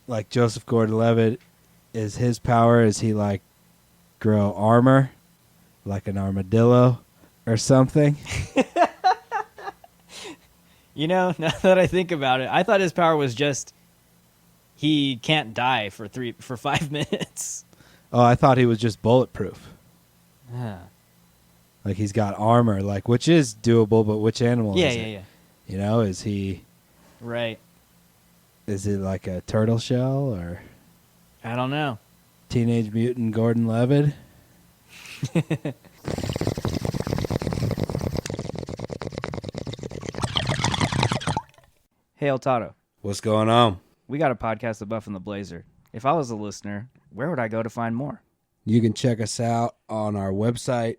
like Joseph Gordon-Levitt, is his power? Is he like grow armor, like an armadillo, or something? Now that I think about it, I thought his power was just he can't die for 5 minutes. Oh, I thought he was just bulletproof. Yeah, Like he's got armor, like which is doable, but which animal is it? yeah. You know, is he? Right. Is it like a turtle shell or I don't know. Teenage Mutant Gordon-Levitt? Hey, El Toddo. What's going on? We got a podcast, The Buff and the Blazer. If I was a listener, where would I go to find more? You can check us out on our website,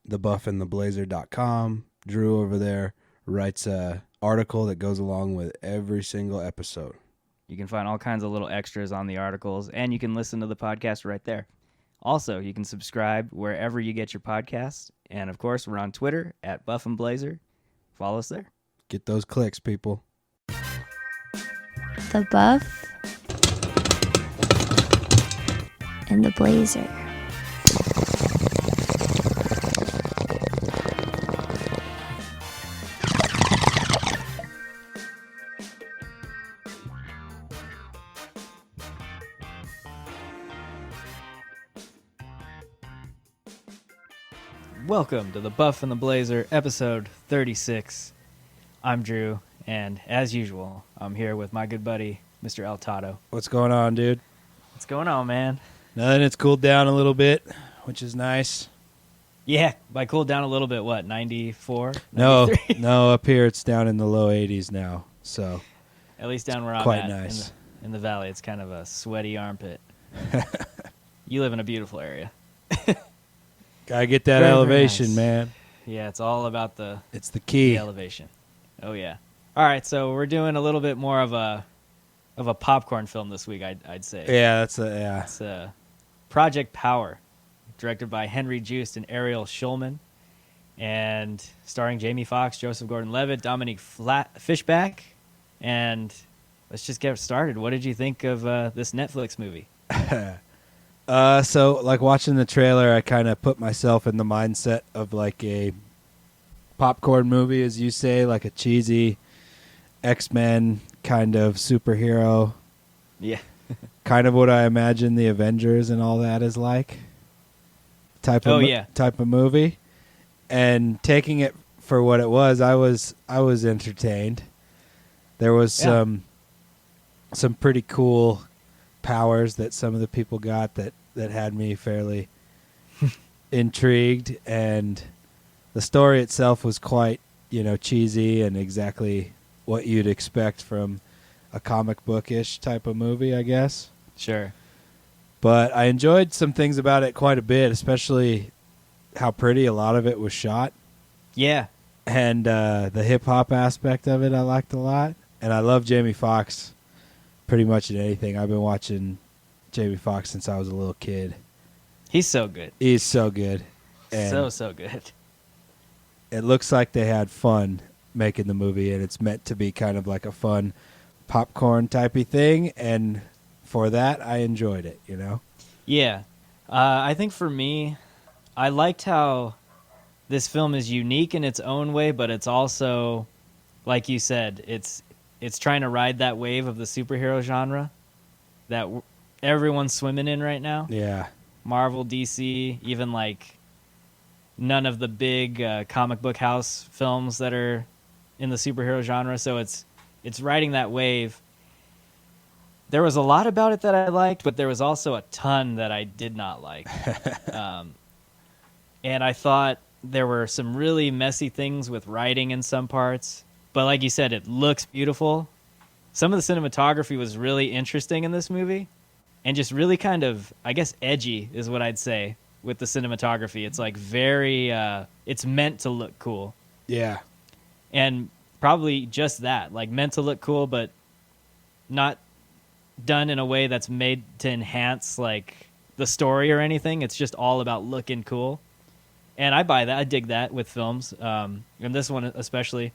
thebuffandtheblazer.com. Drew over there writes a article that goes along with every single episode. You can find all kinds of little extras on the articles, and you can listen to the podcast right there. Also, you can subscribe wherever you get your podcasts. And, of course, we're on Twitter at Buff and Blazer. Follow us there. Get those clicks, people. The Buff and the Blazer. Welcome to the Buff and the Blazer, episode 36. I'm Drew, and as usual, I'm here with my good buddy, Mr. El Toddo. What's going on, dude? What's going on, man? Nothing. It's cooled down a little bit, which is nice. Yeah, by cooled down a little bit, what, 94? No, 93? no, up here it's down in the low 80s now, so At least down where I'm quite at nice. in the valley, it's kind of a sweaty armpit. You live in a beautiful area. Gotta get that Very, very elevation, nice. man. Yeah, it's all about the It's the key. elevation. Oh, yeah. All right, so we're doing a little bit more of a popcorn film this week, I'd say. Yeah, that's yeah. It's Project Power, directed by Henry Joost and Ariel Schulman, and starring Jamie Foxx, Joseph Gordon-Levitt, Dominique Fishback, and let's just get started. What did you think of this Netflix movie? So like watching the trailer, I kind of put myself in the mindset of like a popcorn movie, as you say, like a cheesy X-Men kind of superhero. Yeah. Kind of what I imagine the Avengers and all that is like. Type of movie. And taking it for what it was, I was entertained. There was some pretty cool powers that some of the people got that had me fairly intrigued, and the story itself was quite, cheesy and exactly what you'd expect from a comic bookish type of movie, I guess. Sure. But I enjoyed some things about it quite a bit, especially how pretty a lot of it was shot. Yeah. And the hip-hop aspect of it I liked a lot. And I love Jamie Foxx pretty much in anything. I've been watching Jamie Foxx since I was a little kid. He's so good. He's so good. And So good. it looks like they had fun making the movie, and it's meant to be kind of like a fun popcorn typey thing, and for that, I enjoyed it, Yeah. I think for me, I liked how this film is unique in its own way, but it's also, like you said, it's trying to ride that wave of the superhero genre that everyone's swimming in right now. Yeah. Marvel, DC, even like none of the big comic book house films that are in the superhero genre. So it's riding that wave. There was a lot about it that I liked, but there was also a ton that I did not like. And I thought there were some really messy things with writing in some parts. But like you said, it looks beautiful. Some of the cinematography was really interesting in this movie. And just really kind of, I guess, edgy is what I'd say with the cinematography. It's like very, it's meant to look cool. Yeah. And probably just that, like meant to look cool, but not done in a way that's made to enhance like the story or anything. It's just all about looking cool. And I buy that. I dig that with films. And this one especially.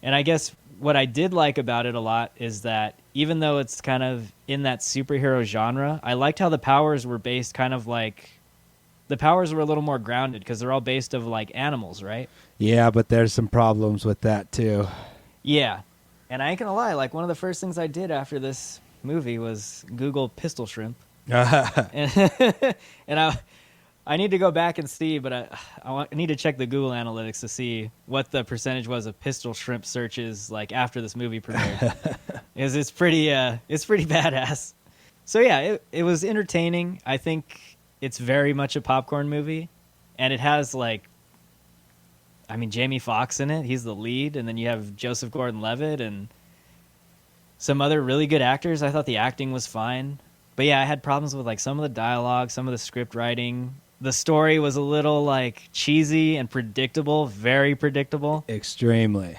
And I guess what I did like about it a lot is that even though it's kind of in that superhero genre, I liked how the powers were based kind of like the powers were a little more grounded because they're all based of like animals, right? Yeah, but there's some problems with that too. Yeah. And I ain't gonna lie, like one of the first things I did after this movie was Google pistol shrimp. and, and I need to go back and see, but I need to check the Google Analytics to see what the percentage was of pistol shrimp searches like after this movie premiered. Because it's pretty badass. So yeah, it was entertaining. I think it's very much a popcorn movie, and it has like, I mean, Jamie Foxx in it. He's the lead, and then you have Joseph Gordon-Levitt and some other really good actors. I thought the acting was fine. But yeah, I had problems with like some of the dialogue, some of the script writing. The story was a little like cheesy and predictable, very predictable. Extremely.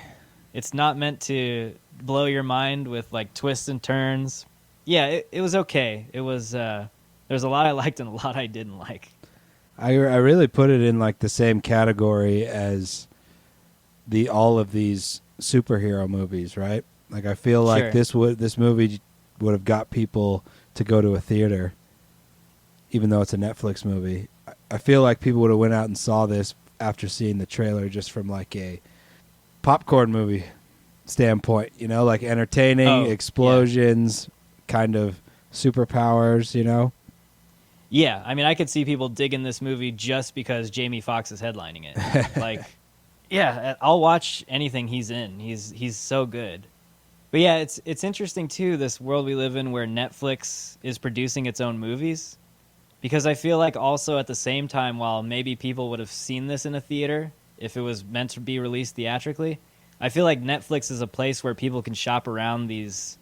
It's not meant to blow your mind with like twists and turns. Yeah, it was okay. It was there's a lot I liked and a lot I didn't like. I really put it in like the same category as all of these superhero movies, right? Like I feel like Sure. this movie would have got people to go to a theater, even though it's a Netflix movie. I feel like people would have went out and saw this after seeing the trailer, just from like a popcorn movie standpoint, you know, like entertaining, explosions, kind of superpowers, you know. Yeah, I mean, I could see people digging this movie just because Jamie Foxx is headlining it. Like, yeah, I'll watch anything he's in. He's so good. But yeah, it's interesting too, this world we live in where Netflix is producing its own movies. Because I feel like also at the same time, while maybe people would have seen this in a theater if it was meant to be released theatrically, I feel like Netflix is a place where people can shop around these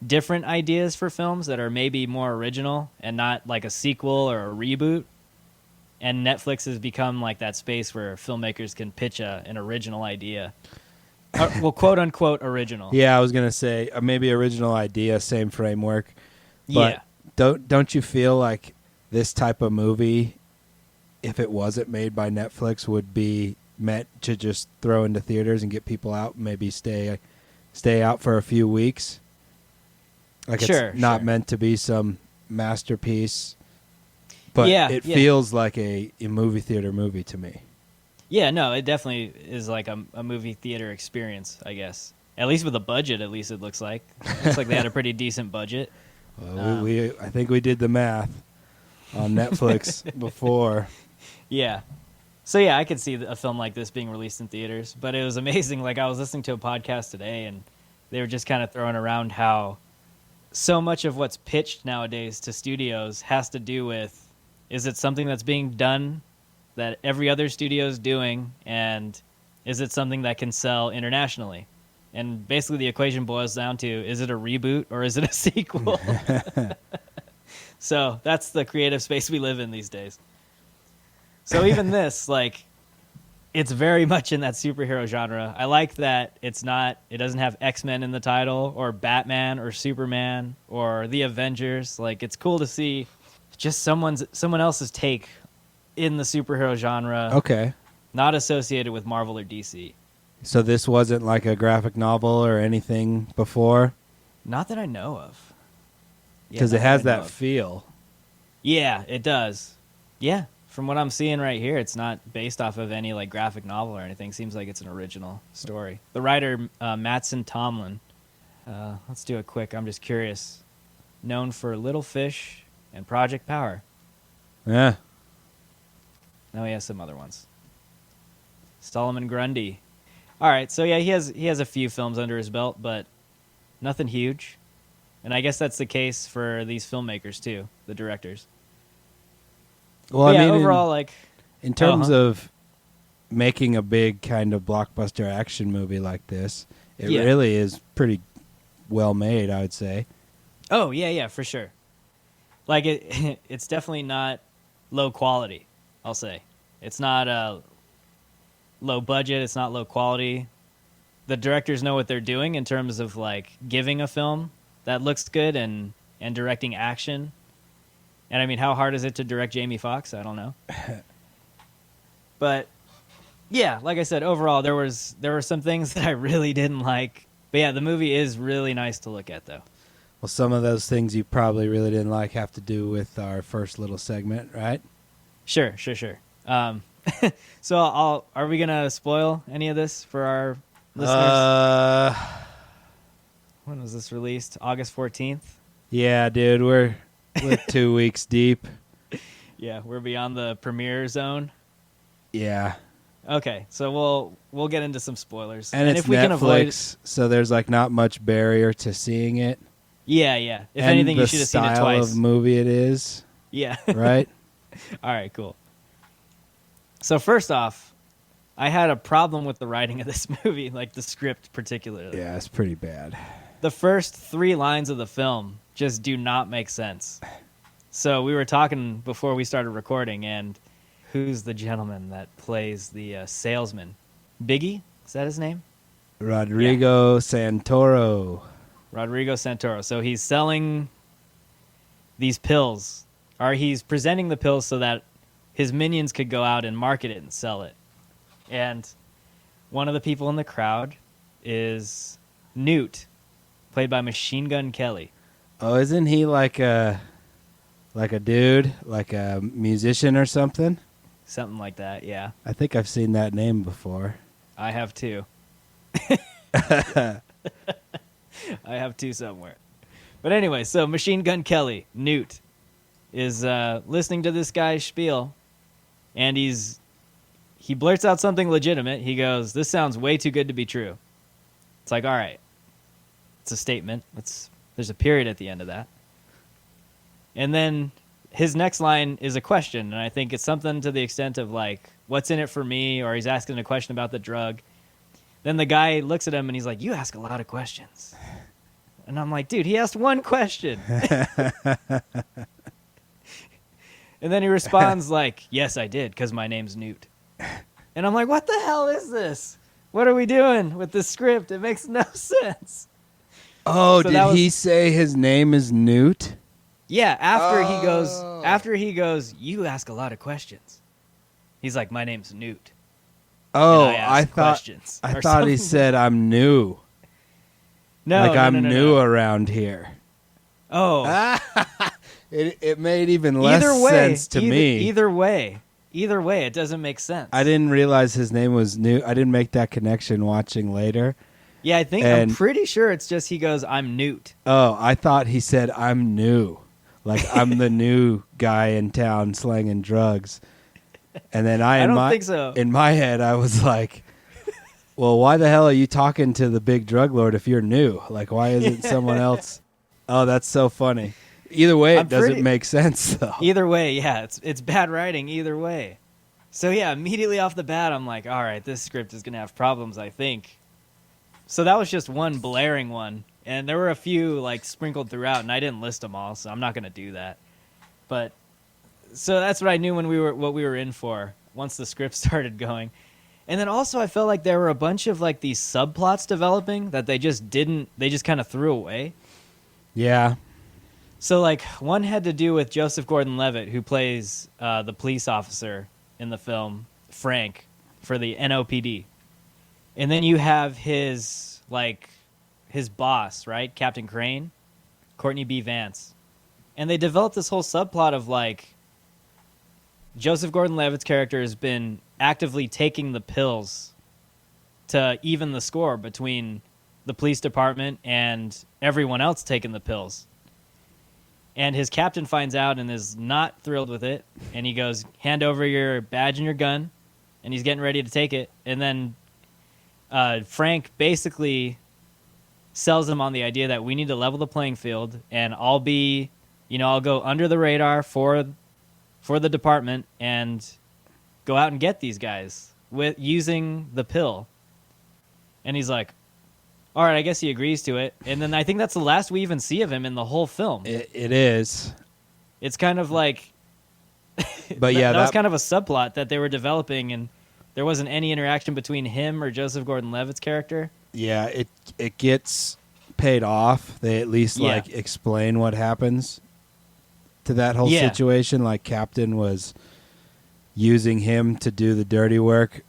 different ideas for films that are maybe more original and not like a sequel or a reboot. And Netflix has become like that space where filmmakers can pitch an original idea. Well, quote unquote original. Yeah, I was gonna say maybe original idea, same framework. But Yeah. don't you feel like this type of movie, if it wasn't made by Netflix, would be meant to just throw into theaters and get people out, maybe stay out for a few weeks? Like it's not meant to be some masterpiece, but it feels like a movie theater movie to me. Yeah, no, it definitely is like a movie theater experience, I guess. At least with a budget, at least it looks like. Looks like they had a pretty decent budget. Well, I think we did the math on Netflix before. Yeah. So yeah, I could see a film like this being released in theaters, but it was amazing. Like I was listening to a podcast today and they were just kind of throwing around how so much of what's pitched nowadays to studios has to do with, is it something that's being done that every other studio is doing, and is it something that can sell internationally? And basically the equation boils down to, is it a reboot or is it a sequel? So that's the creative space we live in these days. So even this, like, it's very much in that superhero genre. I like that it doesn't have X-Men in the title, or Batman, or Superman, or the Avengers. Like, it's cool to see just someone else's take in the superhero genre. Okay. Not associated with Marvel or DC. So this wasn't like a graphic novel or anything before? Not that I know of. Because it has that feel. Yeah, it does. Yeah. From what I'm seeing right here, it's not based off of any like graphic novel or anything. Seems like it's an original story. The writer, Mattson Tomlin. Let's do it quick. I'm just curious. Known for Little Fish and Project Power. Yeah. Now he has some other ones. Solomon Grundy. All right, so yeah, he has a few films under his belt, but nothing huge. And I guess that's the case for these filmmakers too, the directors. Well, I mean, overall, in terms of making a big kind of blockbuster action movie like this, it really is pretty well made, I would say. Oh yeah, for sure. Like it's definitely not low quality. I'll say it's not low budget. It's not low quality. The directors know what they're doing in terms of like giving a film that looks good and directing action. And I mean, how hard is it to direct Jamie Foxx? I don't know. But Yeah, like I said, overall there were some things that I really didn't like. But yeah, the movie is really nice to look at, though. Well, some of those things you probably really didn't like have to do with our first little segment, right? Sure. So are we gonna spoil any of this for our listeners? When was this released? August 14th? Yeah, dude, we're 2 weeks deep. Yeah, we're beyond the premiere zone. Yeah. Okay, so we'll get into some spoilers. And it's if we Netflix, can avoid, so there's like not much barrier to seeing it. Yeah. If anything, you should have seen it twice. The style of movie it is. Yeah. Right? All right, cool. So first off, I had a problem with the writing of this movie, like the script particularly. Yeah, it's pretty bad. The first 3 lines of the film just do not make sense. So we were talking before we started recording, and who's the gentleman that plays the salesman? Biggie? Is that his name? Rodrigo Santoro. Rodrigo Santoro. So he's selling these pills, or he's presenting the pills so that his minions could go out and market it and sell it. And one of the people in the crowd is Newt, played by Machine Gun Kelly. Oh, isn't he like a dude, like a musician or something? Something like that, yeah. I think I've seen that name before. I have too. I have too somewhere. But anyway, so Machine Gun Kelly, Newt, is listening to this guy's spiel, and he blurts out something legitimate. He goes, "This sounds way too good to be true." It's like, all right, it's a statement. There's a period at the end of that. And then his next line is a question, and I think it's something to the extent of like, "What's in it for me?" Or he's asking a question about the drug. Then the guy looks at him and he's like, "You ask a lot of questions." And I'm like, dude, he asked one question. And then he responds like, "Yes, I did, because my name's Newt." And I'm like, what the hell is this? What are we doing with this script? It makes no sense. Oh, so did he say his name is Newt? Yeah, after he goes, "You ask a lot of questions." He's like, "My name's Newt." Oh, I thought he said I'm new. No, like I'm new around here. Oh. It made even less sense to me. Either way, it doesn't make sense. I didn't realize his name was Newt. I didn't make that connection watching later. Yeah, I'm pretty sure it's just he goes, "I'm Newt." Oh, I thought he said I'm new. Like I'm the new guy in town slanging drugs. And then I don't think so. In my head, I was like, well, why the hell are you talking to the big drug lord if you're new? Like, why isn't someone else? Oh, that's so funny. Either way, it doesn't make sense, though. Either way, yeah, it's bad writing either way. So, yeah, immediately off the bat, I'm like, all right, this script is going to have problems, I think. So that was just one blaring one. And there were a few, like, sprinkled throughout, and I didn't list them all, so I'm not going to do that. But, so that's what I knew what we were in for once the script started going. And then also I felt like there were a bunch of, like, these subplots developing that they just kind of threw away. Yeah. So, like, one had to do with Joseph Gordon-Levitt, who plays the police officer in the film, Frank, for the NOPD. And then you have his boss, right? Captain Crane, Courtney B. Vance. And they developed this whole subplot of, like, Joseph Gordon-Levitt's character has been actively taking the pills to even the score between the police department and everyone else taking the pills. And his captain finds out and is not thrilled with it. And he goes, "Hand over your badge and your gun." And he's getting ready to take it. And then Frank basically sells him on the idea that we need to level the playing field, and I'll go under the radar for the department and go out and get these guys with using the pill. And he's like, all right, I guess he agrees to it. And then I think that's the last we even see of him in the whole film. It is. It's kind of like, but yeah, that was kind of a subplot that they were developing, and there wasn't any interaction between him or Joseph Gordon-Levitt's character. Yeah, it gets paid off. They at least explain what happens to that whole situation. Like Captain was using him to do the dirty work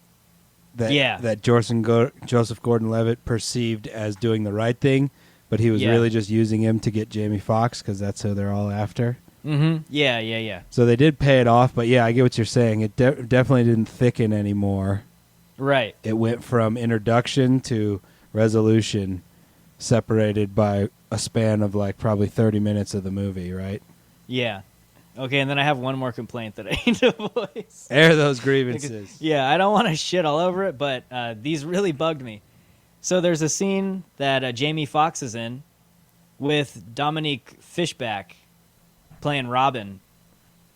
that Joseph Gordon-Levitt perceived as doing the right thing, but he was really just using him to get Jamie Foxx because that's who they're all after. Mm-hmm. Yeah. So they did pay it off, but yeah, I get what you're saying. It definitely didn't thicken anymore. Right. It went from introduction to resolution, separated by a span of like probably 30 minutes of the movie, right? Yeah. Okay, and then I have one more complaint that I need to voice. Air those grievances. Yeah, I don't want to shit all over it, but these really bugged me. So there's a scene that Jamie Foxx is in with Dominique Fishback playing Robin,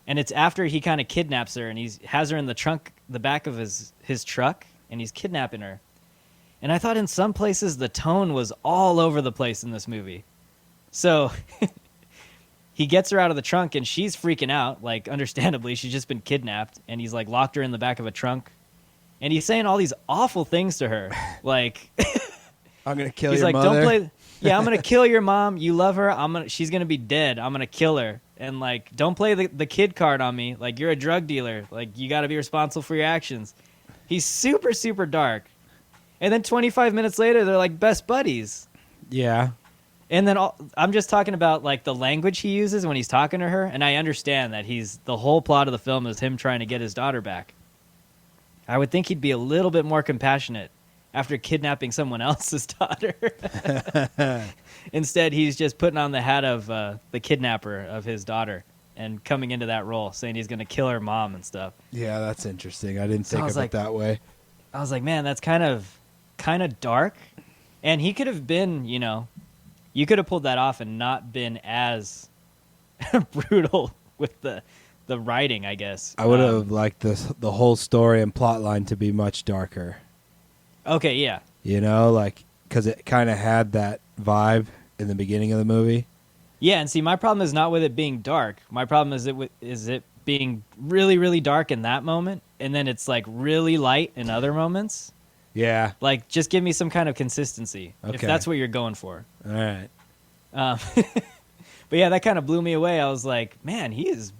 and it's after he kind of kidnaps her, and he has her in the back of his truck, and he's kidnapping her. And I thought in some places the tone was all over the place in this movie. So he gets her out of the trunk, and she's freaking out, like, understandably. She's just been kidnapped, and he's, like, locked her in the back of a trunk. And he's saying all these awful things to her. Like, I'm going to kill your mother. Don't play. Yeah, I'm going to kill your mom. You love her. She's going to be dead. I'm going to kill her. And, like, don't play the kid card on me. Like, you're a drug dealer. Like, you got to be responsible for your actions. He's super, super dark. And then 25 minutes later, they're, like, best buddies. Yeah. And then I'm just talking about, like, the language he uses when he's talking to her, and I understand that the whole plot of the film is him trying to get his daughter back. I would think he'd be a little bit more compassionate after kidnapping someone else's daughter. Instead, he's just putting on the hat of the kidnapper of his daughter and coming into that role, saying he's going to kill her mom and stuff. Yeah, that's interesting. I didn't think of it that way. I was like, man, that's kind of dark. And he could have been, you could have pulled that off and not been as brutal with the writing, I guess. I would have liked the whole story and plot line to be much darker. Okay, yeah. Because it kind of had that vibe in the beginning of the movie. Yeah, and see, my problem is not with it being dark. My problem is it being really, really dark in that moment, and then it's like really light in other moments. Yeah. Like, just give me some kind of consistency, if that's what you're going for. All right. But yeah, that kind of blew me away. I was like, man, he is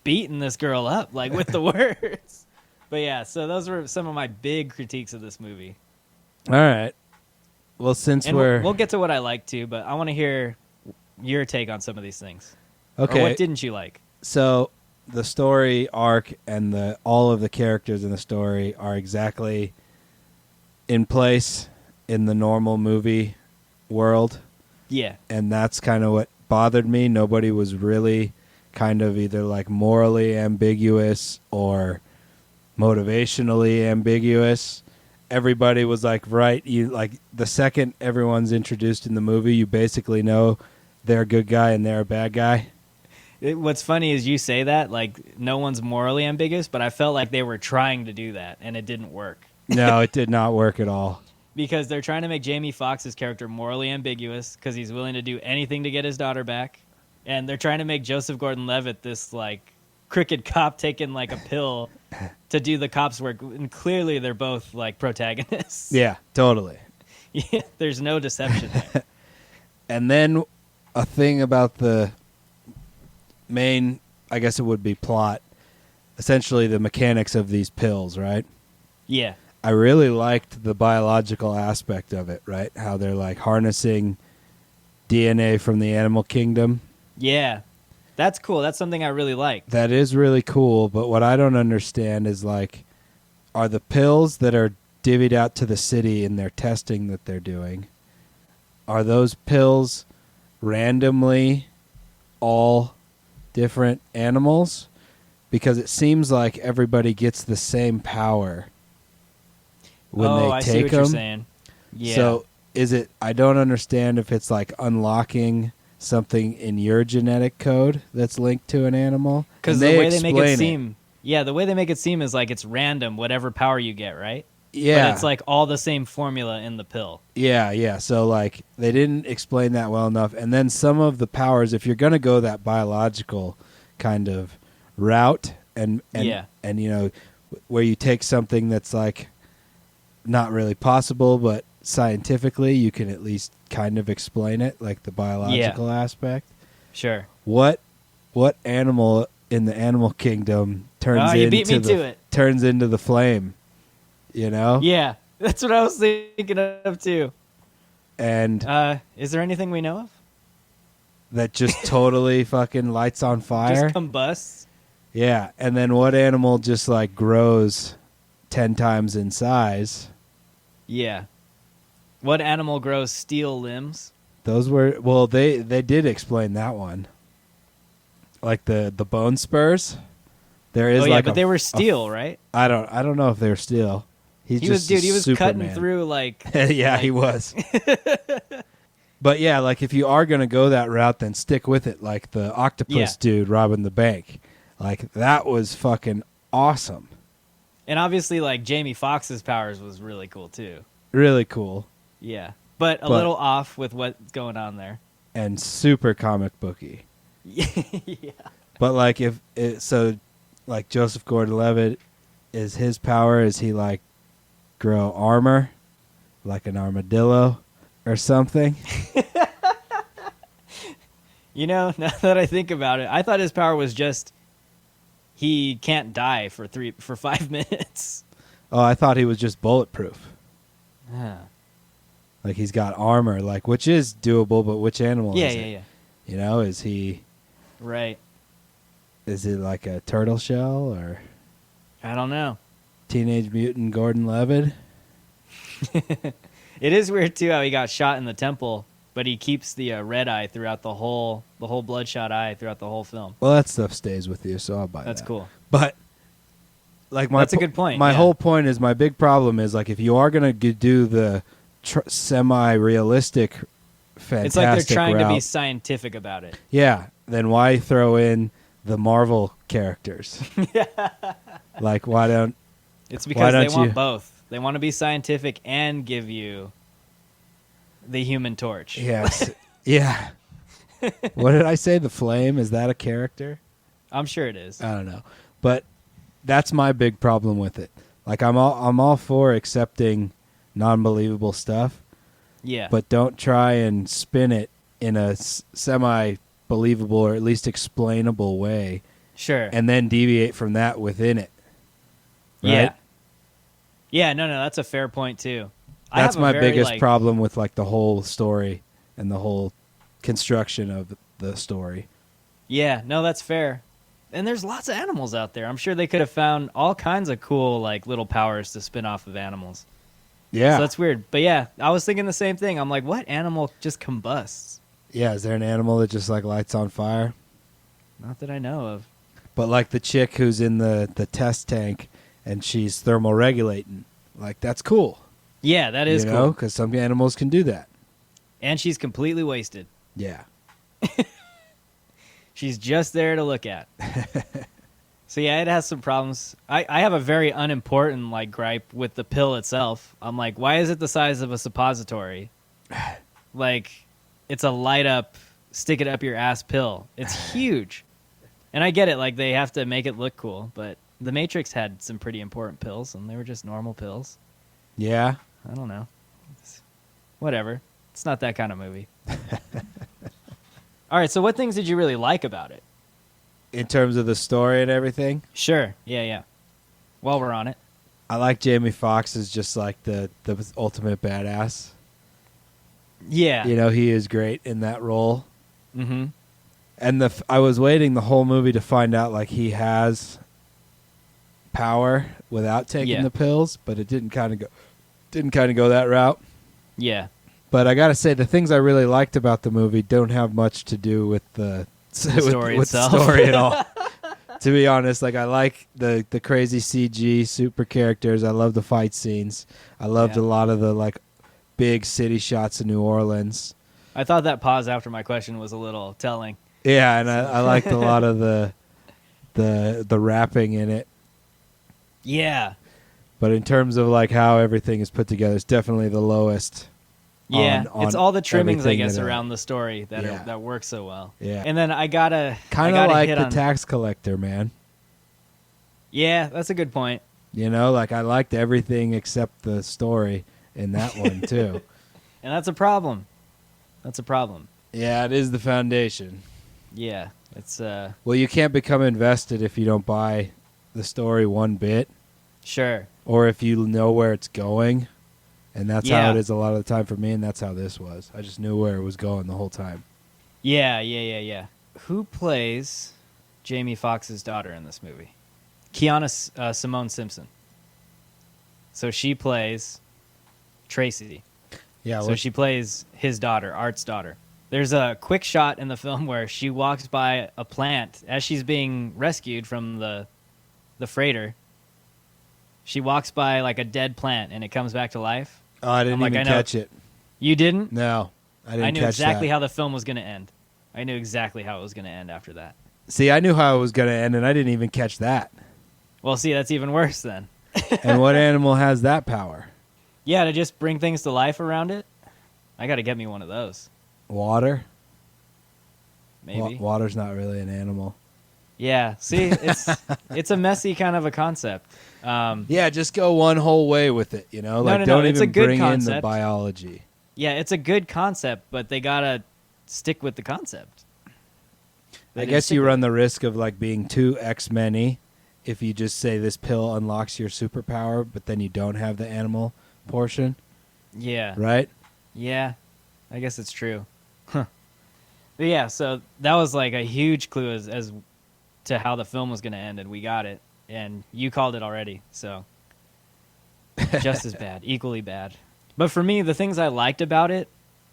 beating this girl up, like, with the words. But yeah, so those were some of my big critiques of this movie. All right. Well, we'll get to what I like too, but I want to hear your take on some of these things. Okay. Or what didn't you like? So the story arc and all of the characters in the story are exactly in place in the normal movie world. Yeah. And that's kind of what bothered me. Nobody was really kind of either like morally ambiguous or motivationally ambiguous. Everybody was like, right, you like the second everyone's introduced in the movie, you basically know they're a good guy and they're a bad guy. What's funny is you say that, like, no one's morally ambiguous, but I felt like they were trying to do that, and it didn't work. No, it did not work at all. Because they're trying to make Jamie Foxx's character morally ambiguous because he's willing to do anything to get his daughter back. And they're trying to make Joseph Gordon-Levitt this, like, crooked cop taking, like, a pill to do the cop's work. And clearly they're both, like, protagonists. Yeah, totally. Yeah, there's no deception there. And then a thing about the main, I guess it would be plot, essentially the mechanics of these pills, right? Yeah. I really liked the biological aspect of it, right? How they're like harnessing DNA from the animal kingdom. Yeah. That's cool. That's something I really like. That is really cool, but what I don't understand is like, are the pills that are divvied out to the city in their testing that they're doing, are those pills randomly all different animals? Because it seems like everybody gets the same power when they I take see what them. you're saying. Yeah. So is it? I don't understand if it's like unlocking something in your genetic code that's linked to an animal. Because the way they make it seem, the way they make it seem is like it's random, whatever power you get, right? Yeah. But it's like all the same formula in the pill. Yeah. So like they didn't explain that well enough. And then some of the powers, if you're going to go that biological kind of route, and where you take something that's like not really possible, but scientifically you can at least kind of explain it, like the biological aspect. Sure. What animal in the animal kingdom turns into the flame? you know? Yeah, that's what I was thinking of too. And is there anything we know of? that just totally fucking lights on fire? Just combusts? Yeah, and then what animal just like grows 10 times in size? Yeah. What animal grows steel limbs? Those were, well, they did explain that one. Like the bone spurs. There is but they were steel, right? I don't know if they're steel. He was Superman. Cutting through like yeah, he was. But yeah, like if you are going to go that route, then stick with it, like the octopus dude robbing the bank. Like that was fucking awesome. And obviously like Jamie Foxx's powers was really cool too. Really cool. Yeah. But a little off with what's going on there. And super comic booky. Yeah. But like like Joseph Gordon-Levitt, is his power, is he like grow armor like an armadillo or something? Now that I think about it, I thought his power was just he can't die for 5 minutes. Oh, I thought he was just bulletproof. Huh. Like he's got armor, like, which is doable, but which animal is it? Yeah. You know, is he... Right. Is it like a turtle shell or... I don't know. Teenage Mutant Gordon-Levitt? It is weird, too, how he got shot in the temple, but he keeps the red eye throughout the whole bloodshot eye throughout the whole film. Well, that stuff stays with you, so I'll buy that. That's cool. But... like that's a good point. My whole point is, my big problem is, like, if you are going to do the semi-realistic, fantastic it's like they're trying route, to be scientific about it. Yeah, then why throw in the Marvel characters? Like, why don't... It's because they want both. They want to be scientific and give you the Human Torch. Yes. Yeah. What did I say? The Flame? Is that a character? I'm sure it is. I don't know. But that's my big problem with it. Like, I'm all for accepting non-believable stuff. Yeah. But don't try and spin it in a semi-believable or at least explainable way. Sure. And then deviate from that within it. Right? Yeah. Yeah, no, that's a fair point, too. That's my biggest problem with, like, the whole story and the whole construction of the story. Yeah, no, that's fair. And there's lots of animals out there. I'm sure they could have found all kinds of cool, like, little powers to spin off of animals. Yeah. So that's weird. But yeah, I was thinking the same thing. I'm like, what animal just combusts? Yeah, is there an animal that just, like, lights on fire? Not that I know of. But, like, the chick who's in the test tank and she's thermal regulating, like, that's cool. Yeah, that is cool. Because some animals can do that. And she's completely wasted. Yeah. She's just there to look at. So yeah, it has some problems. I have a very unimportant like gripe with the pill itself. I'm like, why is it the size of a suppository? Like, it's a light up, stick it up your ass pill. It's huge. And I get it, like they have to make it look cool, but The Matrix had some pretty important pills, and they were just normal pills. Yeah. I don't know. Whatever. It's not that kind of movie. All right, so what things did you really like about it? In terms of the story and everything? Sure. Yeah. While we're on it. I like Jamie Foxx as just like the ultimate badass. Yeah. You know, he is great in that role. Mm-hmm. And I was waiting the whole movie to find out like he has power without taking the pills, but it didn't kind of go that route. Yeah. But I got to say, the things I really liked about the movie don't have much to do with the story itself. The story at all. To be honest, like I like the crazy CG super characters. I love the fight scenes. I loved a lot of the like big city shots in New Orleans. I thought that pause after my question was a little telling. Yeah, and I liked a lot of the rapping in it. Yeah. But in terms of like how everything is put together, it's definitely the lowest. Yeah, it's all the trimmings, I guess, around the story that work so well. Yeah. And then I gotta like hit the on tax collector, man. Yeah, that's a good point. You know, like I liked everything except the story in that one too. And that's a problem. Yeah, it is the foundation. Yeah, it's Well, you can't become invested if you don't buy the story one bit. Sure. or if you know where it's going. And that's how it is a lot of the time for me, and that's how this was. I just knew where it was going the whole time. Yeah. Who plays Jamie Foxx's daughter in this movie? Kiana Simone Simpson. So she plays Tracy. Yeah. So she plays his daughter, Art's daughter. There's a quick shot in the film where she walks by a plant as she's being rescued from the freighter. She walks by like a dead plant, and it comes back to life. Oh, I didn't even catch it. You didn't? No, I didn't. I knew catch exactly that. how the film was going to end. I knew exactly how it was going to end after that. See, I knew how it was going to end, and I didn't even catch that. Well, see, that's even worse then. And what animal has that power? Yeah, to just bring things to life around it. I got to get me one of those. Water? Maybe. Water's not really an animal. Yeah, see, it's a messy kind of a concept. Yeah, just go one whole way with it, you know? Like, don't even bring in the biology. Yeah, it's a good concept, but they got to stick with the concept. I guess you run the risk of, like, being too X-Men-y if you just say this pill unlocks your superpower, but then you don't have the animal portion. Yeah. Right? Yeah, I guess it's true. Huh. But yeah, so that was like a huge clue as to how the film was going to end, and we got it. And you called it already, so just as bad, equally bad. But for me, the things I liked about it,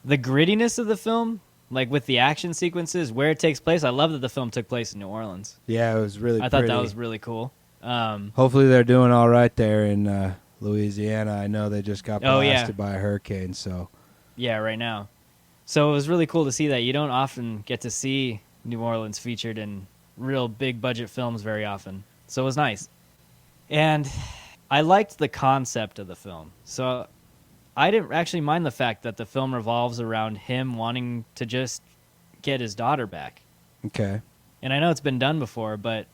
the grittiness of the film, like with the action sequences, where it takes place, I love that the film took place in New Orleans. Yeah, it was really I thought that was really cool. Hopefully they're doing all right there in Louisiana. I know they just got blasted by a hurricane, so... Yeah, right now. So it was really cool to see that. You don't often get to see New Orleans featured in real big budget films very often. So it was nice. And I liked the concept of the film. So I didn't actually mind the fact that the film revolves around him wanting to just get his daughter back. Okay. And I know it's been done before, but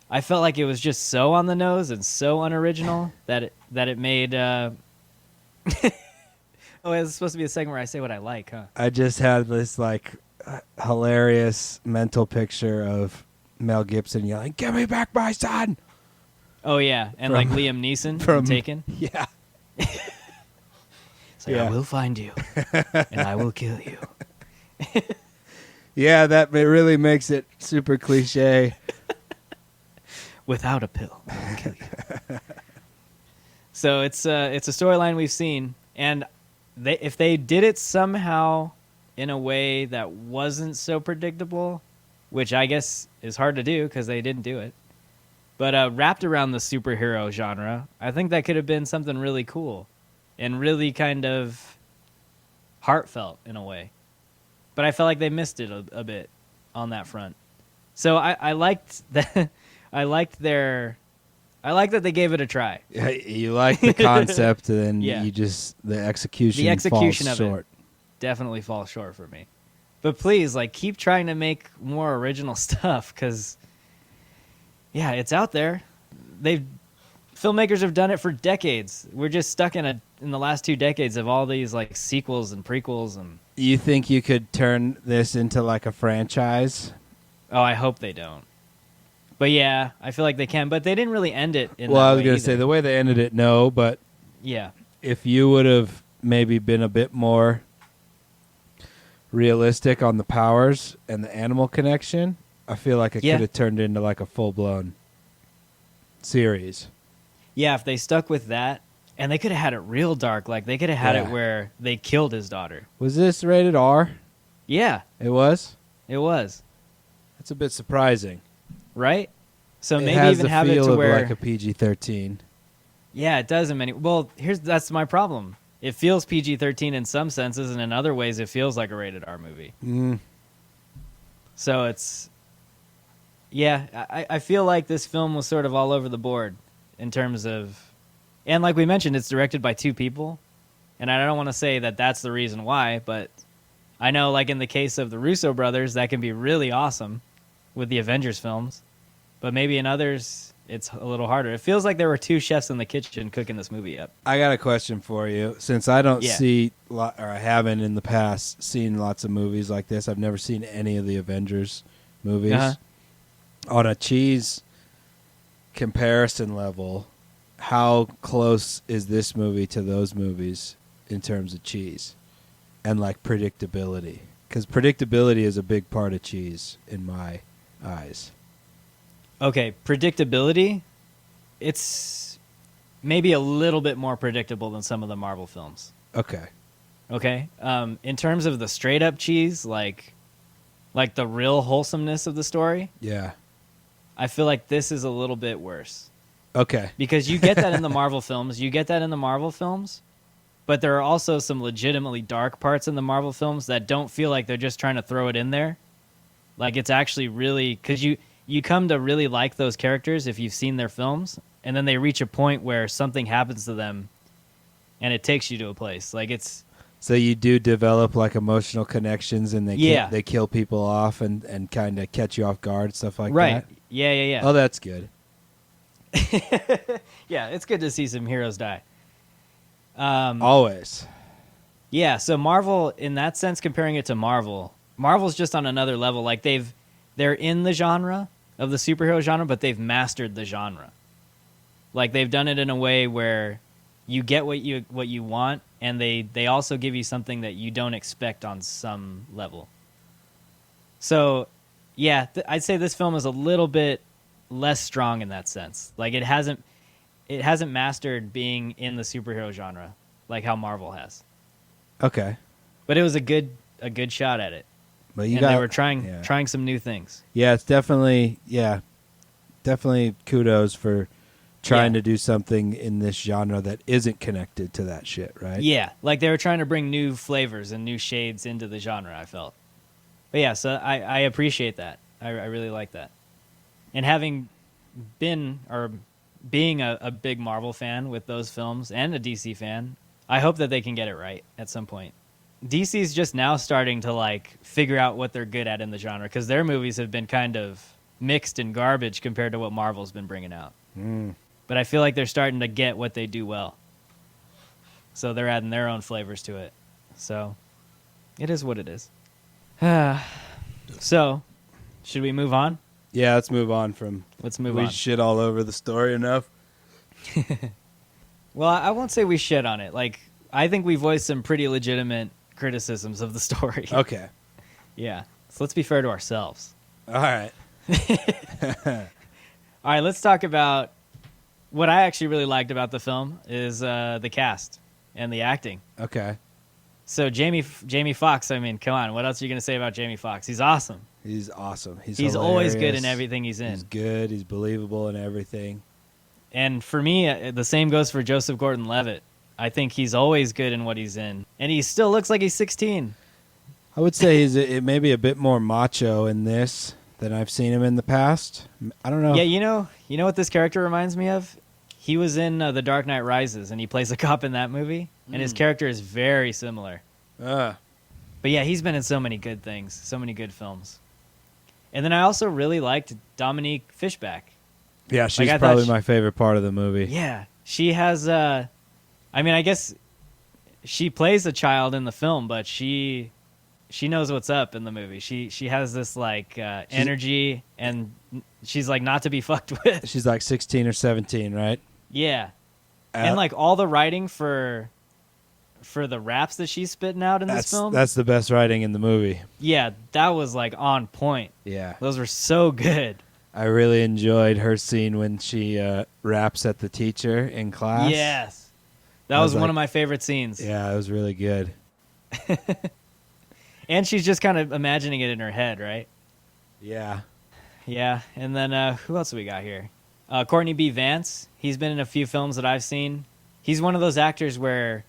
I felt like it was just so on the nose and so unoriginal that it made... Oh, it's supposed to be a segment where I say what I like, huh? I just had this, like, hilarious mental picture of Mel Gibson yelling, "Give me back my son!" Oh, yeah. And like Liam Neeson from Taken. Yeah. It's like, I will find you, and I will kill you. Yeah, it really makes it super cliche. Without a pill, I will kill you. So it's a storyline we've seen, and if they did it somehow in a way that wasn't so predictable, which I guess is hard to do because they didn't do it, but wrapped around the superhero genre, I think that could have been something really cool and really kind of heartfelt in a way. But I felt like they missed it a bit on that front. So I liked that. I like that they gave it a try. You like the concept, and then Yeah. the execution falls of short. it definitely falls short for me. But please, like, keep trying to make more original stuff, because, yeah, it's out there. Filmmakers have done it for decades. We're just stuck in the last 2 decades of all these, like, sequels and prequels. And You think you could turn this into, like, a franchise? oh, I hope they don't. But yeah, I feel like they can. But they didn't really end it in that way. Well, I was going to say, the way they ended it, no. But yeah, if you would have maybe been a bit more realistic on the powers and the animal connection, I feel like it could have turned into like a full-blown series. Yeah, if they stuck with that, and they could have had it real dark. Like, they could have had it where they killed his daughter. Was this rated R? Yeah. It was? It was. That's a bit surprising. Right? So It maybe has even the have it feel to of where like a PG-13. Yeah, it does in many. Well, that's my problem. It feels PG-13 in some senses, and in other ways it feels like a rated R movie. So it's I feel like this film was sort of all over the board in terms of, and like we mentioned, it's directed by 2 people, and I don't want to say that that's the reason why, but I know, like in the case of the Russo brothers, that can be really awesome with the Avengers films, but maybe in others it's a little harder. It feels like there were 2 chefs in the kitchen cooking this movie up. I got a question for you. Since I don't or I haven't in the past seen lots of movies like this, I've never seen any of the Avengers movies. On a cheese comparison level, how close is this movie to those movies in terms of cheese and like predictability? Because predictability is a big part of cheese in my eyes. Okay, predictability. It's maybe a little bit more predictable than some of the Marvel films. Okay. Okay. In terms of the straight up cheese, like the real wholesomeness of the story, Yeah. I feel like this is a little bit worse. Okay. Because you get that in the Marvel films. But there are also some legitimately dark parts in the Marvel films that don't feel like they're just trying to throw it in there. Like, it's actually really... Because you come to really like those characters if you've seen their films, and then they reach a point where something happens to them, and it takes you to a place. Like, it's... So you do develop, like, emotional connections, and they kill people off and kind of catch you off guard, stuff like that? Right. Yeah. Oh, that's good. Yeah, it's good to see some heroes die. Always. Yeah, so Marvel, in that sense, comparing it to Marvel's just on another level. Like, they're in the genre of the superhero genre, but they've mastered the genre. Like, they've done it in a way where you get what you want, and they also give you something that you don't expect on some level. So, yeah, I'd say this film is a little bit less strong in that sense. Like, it hasn't mastered being in the superhero genre like how Marvel has. Okay. But it was a good shot at it. But they were trying some new things. Yeah, it's definitely kudos for trying to do something in this genre that isn't connected to that shit, right? Yeah, like they were trying to bring new flavors and new shades into the genre, I felt. But yeah, so I appreciate that. I really like that. And having been or being a big Marvel fan with those films and a DC fan, I hope that they can get it right at some point. DC's just now starting to like figure out what they're good at in the genre, because their movies have been kind of mixed and garbage compared to what Marvel's been bringing out. But I feel like they're starting to get what they do well. So they're adding their own flavors to it. So it is what it is. So, should we move on? Yeah, let's move on from... Let's move on. We shit all over the story enough. Well, I won't say we shit on it. Like, I think we voiced some pretty legitimate criticisms of the story. Okay. Yeah. So let's be fair to ourselves. All right. All right, let's talk about what I actually really liked about the film is the cast and the acting. Okay. So Jamie Foxx, I mean, come on. What else are you going to say about Jamie Foxx? He's awesome. He's awesome. He's always good in everything he's in. He's good. He's believable in everything. And for me, the same goes for Joseph Gordon-Levitt. I think he's always good in what he's in. And he still looks like he's 16. I would say it may be a bit more macho in this than I've seen him in the past. I don't know. Yeah, you know what this character reminds me of? He was in The Dark Knight Rises, and he plays a cop in that movie. And his character is very similar. But yeah, he's been in so many good things, so many good films. And then I also really liked Dominique Fishback. Yeah, she's probably my favorite part of the movie. Yeah, she has... I mean, I guess she plays a child in the film, but she knows what's up in the movie. She has this like energy, and she's like not to be fucked with. She's like 16 or 17, right? Yeah, and like all the writing for the raps that she's spitting out in this film. That's the best writing in the movie. Yeah, that was like on point. Yeah, those were so good. I really enjoyed her scene when she raps at the teacher in class. Yes. That was one of my favorite scenes. Yeah, it was really good. And she's just kind of imagining it in her head, right? Yeah. Yeah, and then who else do we got here? Courtney B. Vance. He's been in a few films that I've seen. He's one of those actors where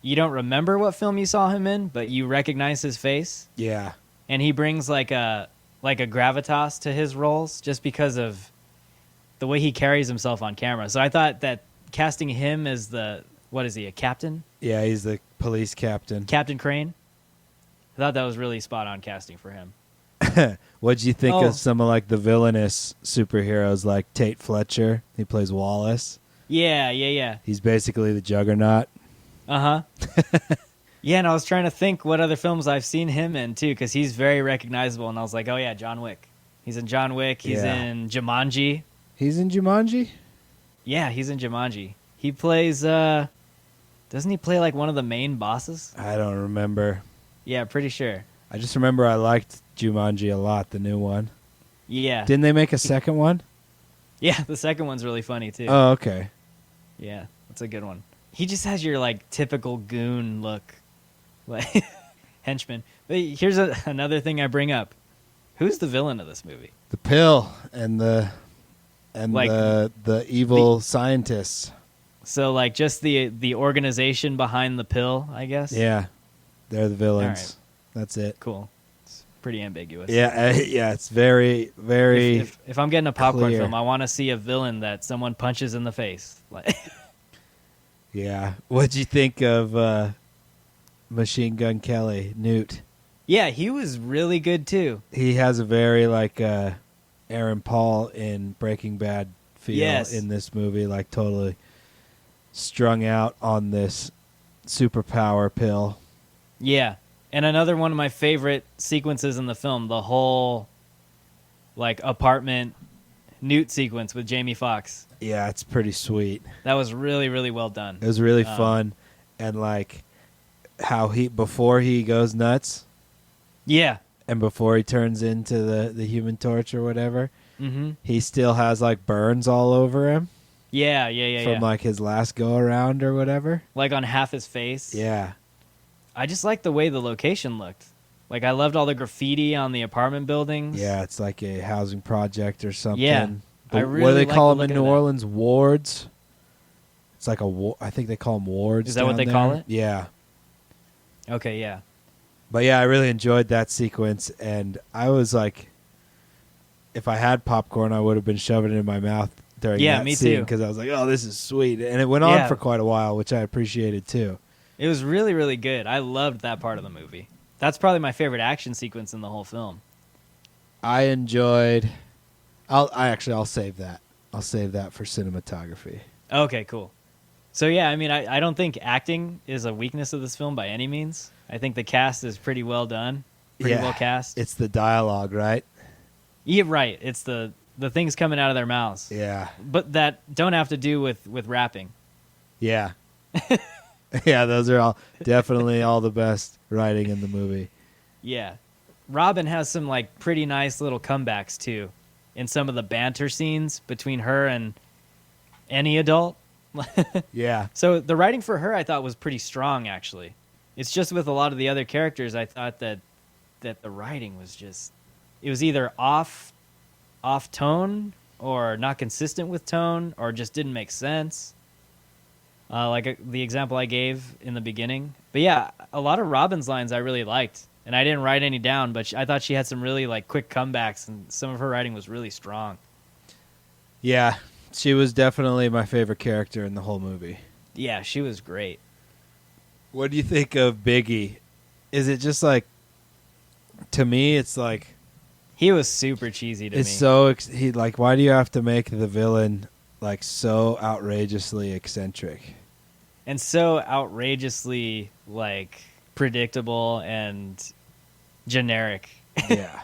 you don't remember what film you saw him in, but you recognize his face. Yeah. And he brings like a gravitas to his roles just because of the way he carries himself on camera. So I thought that casting him as what is he, a captain? Yeah, he's the police captain. Captain Crane. I thought that was really spot on casting for him. What'd you think of some of like the villainous superheroes like Tate Fletcher? He plays Wallace. Yeah. He's basically the Juggernaut. Uh-huh. Yeah, and I was trying to think what other films I've seen him in too, because he's very recognizable, and I was like, oh yeah, John Wick. He's in John Wick. He's in Jumanji. He's in Jumanji? Yeah, he's in Jumanji. He plays. Doesn't he play like one of the main bosses? I don't remember. Yeah, pretty sure. I just remember I liked Jumanji a lot, the new one. Yeah. Didn't they make a second one? Yeah, the second one's really funny too. Oh, okay. Yeah, that's a good one. He just has your like typical goon look, like henchman. But here's another thing I bring up: who's the villain of this movie? The pill and the Like, the evil scientists. So like just the organization behind the pill, I guess. Yeah, they're the villains. All right. That's it. Cool. It's pretty ambiguous. Yeah, yeah. It's very, very. If I'm getting a popcorn clear. film, I want to see a villain that someone punches in the face. Like, Yeah. What'd you think of Machine Gun Kelly, Newt? yeah, he was really good too. He has a very like Aaron Paul in Breaking Bad feel Yes. in this movie, like totally strung out on this superpower pill. Yeah. And another one of my favorite sequences in the film, the whole like apartment Newt sequence with Jamie Foxx. Yeah, it's pretty sweet. That was really, really well done. It was really fun, and like how before he goes nuts Yeah. and before he turns into the Human Torch or whatever, he still has like burns all over him. Yeah, from like his last go around or whatever. Like on half his face. Yeah. I just liked the way the location looked. Like I loved all the graffiti on the apartment buildings. Yeah, it's like a housing project or something. Yeah. I really what do they like call the them in look New of that. Orleans? Wards. It's like I think they call them wards. Is that what down they there. call it? Yeah. Okay, yeah. But yeah, I really enjoyed that sequence, and I was like, if I had popcorn, I would have been shoving it in my mouth during that me scene too. because I was like, oh, this is sweet, and it went on Yeah. for quite a while, which I appreciated too. It was really, really good. I loved that part of the movie. That's probably my favorite action sequence in the whole film. I enjoyed. I'll save that. I'll save that for cinematography. Okay, cool. So yeah, I mean, I don't think acting is a weakness of this film by any means. I think the cast is pretty well done, pretty well cast. It's the dialogue, right? Yeah, right. It's the things coming out of their mouths. Yeah. But that don't have to do with rapping. Yeah. Yeah, those are all definitely all the best writing in the movie. Yeah. Robin has some like pretty nice little comebacks too in some of the banter scenes between her and any adult. Yeah. So the writing for her I thought was pretty strong actually. It's just with a lot of the other characters I thought that the writing was just it was either off tone or not consistent with tone or just didn't make sense. The example I gave in the beginning. But yeah, a lot of Robin's lines I really liked. And I didn't write any down, but I thought she had some really like quick comebacks and some of her writing was really strong. Yeah, she was definitely my favorite character in the whole movie. Yeah, she was great. What do you think of Biggie? Is it just like, to me, it's like, He was super cheesy to me. it's so, why do you have to make the villain like so outrageously eccentric? And so outrageously like predictable and generic. Yeah.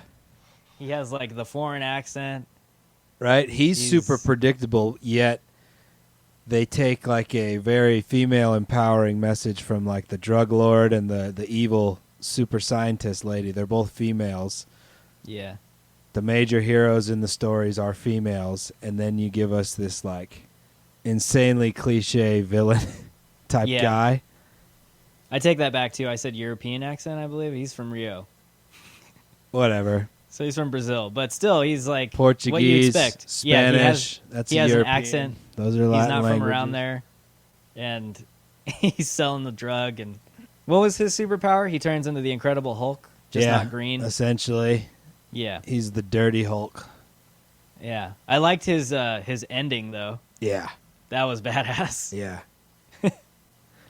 He has like the foreign accent. Right? He's super predictable, yet they take like a very female empowering message from like the drug lord and the evil super scientist lady. They're both females. Yeah. The major heroes in the stories are females, and then you give us this like insanely cliche villain type guy. I take that back too. I said European accent, I believe. He's from Rio. Whatever. So he's from Brazil, but still he's like Portuguese, what you expect. Spanish. He has European. an accent. Those are He's Latin not languages. from around there, and he's selling the drug. And what was his superpower? He turns into the Incredible Hulk, just not green. Essentially, Yeah, he's the dirty Hulk. yeah. I liked his ending though. Yeah, That was badass. yeah.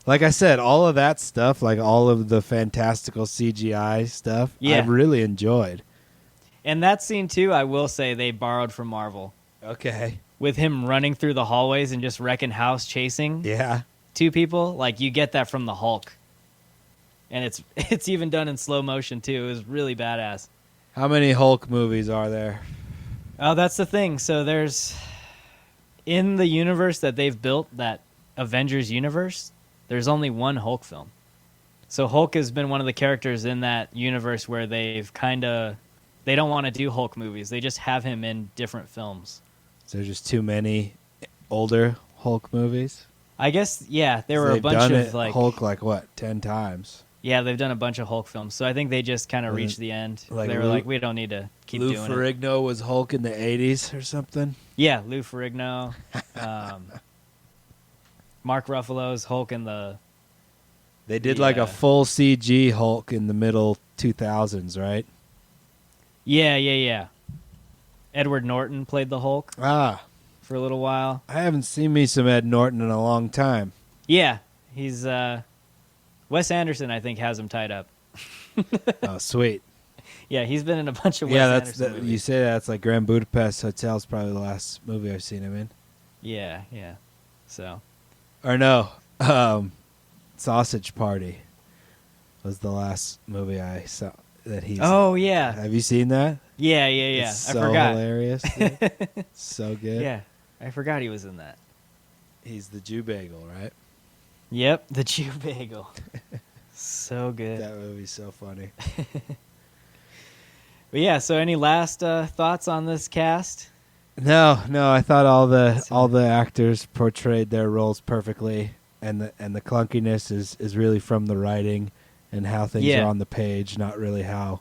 Like I said, all of that stuff, like all of the fantastical CGI stuff, I really enjoyed. And that scene too, I will say they borrowed from Marvel. Okay. With him running through the hallways and just wrecking house chasing two people, like you get that from the Hulk. And it's even done in slow motion too. It was really badass. How many Hulk movies are there? Oh, that's the thing. So there's in the universe that they've built, that Avengers universe, there's only one Hulk film. So Hulk has been one of the characters in that universe where they don't want to do Hulk movies. They just have him in different films. So there's just too many older Hulk movies? I guess, yeah, there were a bunch of like Hulk, like what, 10 times? Yeah, they've done a bunch of Hulk films. So I think they just kind of reached the end. Like they were like, we don't need to keep doing it. Lou Ferrigno was Hulk in the 80s or something? Yeah, Lou Ferrigno. Mark Ruffalo's Hulk in the... They did like a full CG Hulk in the middle 2000s, right? Yeah. Edward Norton played the Hulk for a little while. I haven't seen me some Ed Norton in a long time. Yeah, he's... Wes Anderson, I think, has him tied up. Oh, sweet. Yeah, he's been in a bunch of Wes Anderson movies. You say that's like Grand Budapest Hotel is probably the last movie I've seen him in. Yeah. So... Or no, Sausage Party was the last movie I saw that he's. Oh yeah, have you seen that? Yeah. It's I so forgot. Hilarious. So good. Yeah, I forgot he was in that. He's the Jew Bagel, right? Yep, the Jew Bagel. So good. That movie's so funny. But yeah, so any last thoughts on this cast? No, I thought all the actors portrayed their roles perfectly, and the clunkiness is really from the writing and how things are on the page, not really how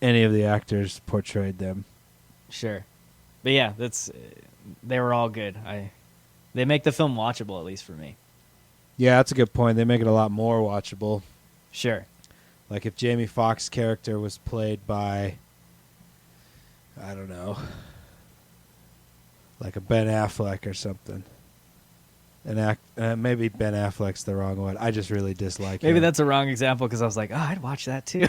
any of the actors portrayed them. Sure, but yeah, they were all good. They make the film watchable, at least for me. Yeah, that's a good point. They make it a lot more watchable. Sure. Like if Jamie Foxx's character was played by, I don't know, like a Ben Affleck or something. Maybe Ben Affleck's the wrong one. I just really dislike him. Maybe that's a wrong example because I was like, I'd watch that too.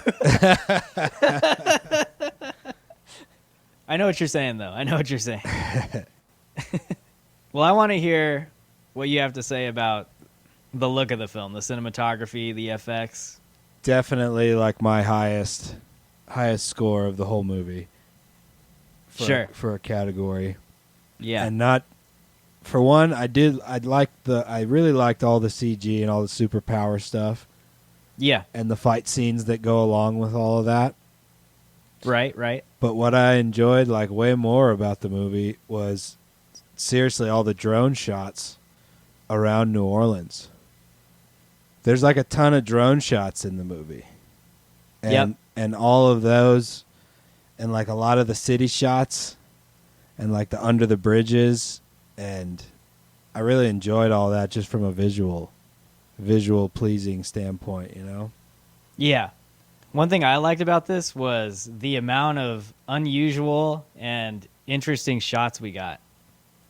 I know what you're saying, though. I know what you're saying. Well, I want to hear what you have to say about the look of the film, the cinematography, the FX. Definitely like my highest score of the whole movie. For a category. Yeah. And not for one, I really liked all the CG and all the superpower stuff. Yeah. And the fight scenes that go along with all of that. Right. But what I enjoyed like way more about the movie was seriously all the drone shots around New Orleans. There's like a ton of drone shots in the movie. And all of those and like a lot of the city shots and like the under the bridges, and I really enjoyed all that just from a visual pleasing standpoint, you know? Yeah. One thing I liked about this was the amount of unusual and interesting shots we got.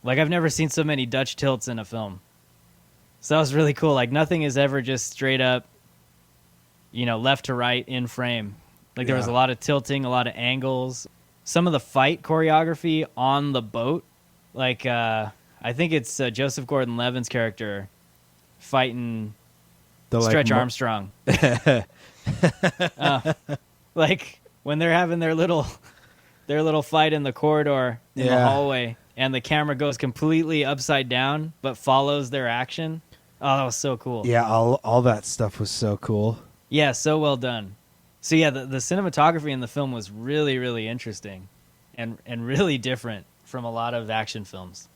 Like I've never seen so many Dutch tilts in a film. So that was really cool. Like nothing is ever just straight up, left to right in frame. Like there was a lot of tilting, a lot of angles. Some of the fight choreography on the boat, like I think it's Joseph Gordon-Levitt's character fighting Stretch Armstrong. Like when they're having their little fight in the corridor in the hallway, and the camera goes completely upside down but follows their action. Oh, that was so cool. Yeah, all that stuff was so cool. Yeah, so well done. So yeah, the cinematography in the film was really, really interesting and really different from a lot of action films.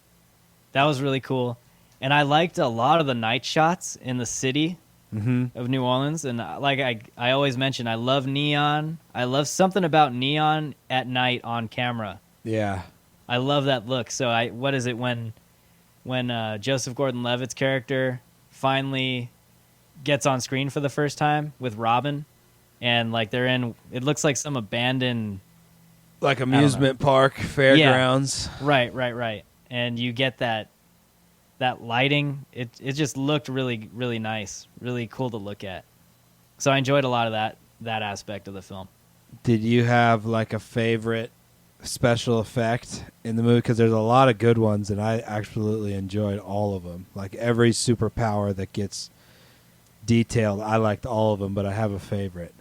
That was really cool. And I liked a lot of the night shots in the city of New Orleans. And like I always mention, I love neon. I love something about neon at night on camera. Yeah. I love that look. So what is it when Joseph Gordon-Levitt's character finally gets on screen for the first time with Robin, and like they're in, it looks like some abandoned, like amusement park, fairgrounds. Yeah. Right. And you get that lighting. It just looked really, really nice, really cool to look at. So I enjoyed a lot of that aspect of the film. Did you have like a favorite special effect in the movie? Because there's a lot of good ones, and I absolutely enjoyed all of them. Like every superpower that gets detailed, I liked all of them, but I have a favorite.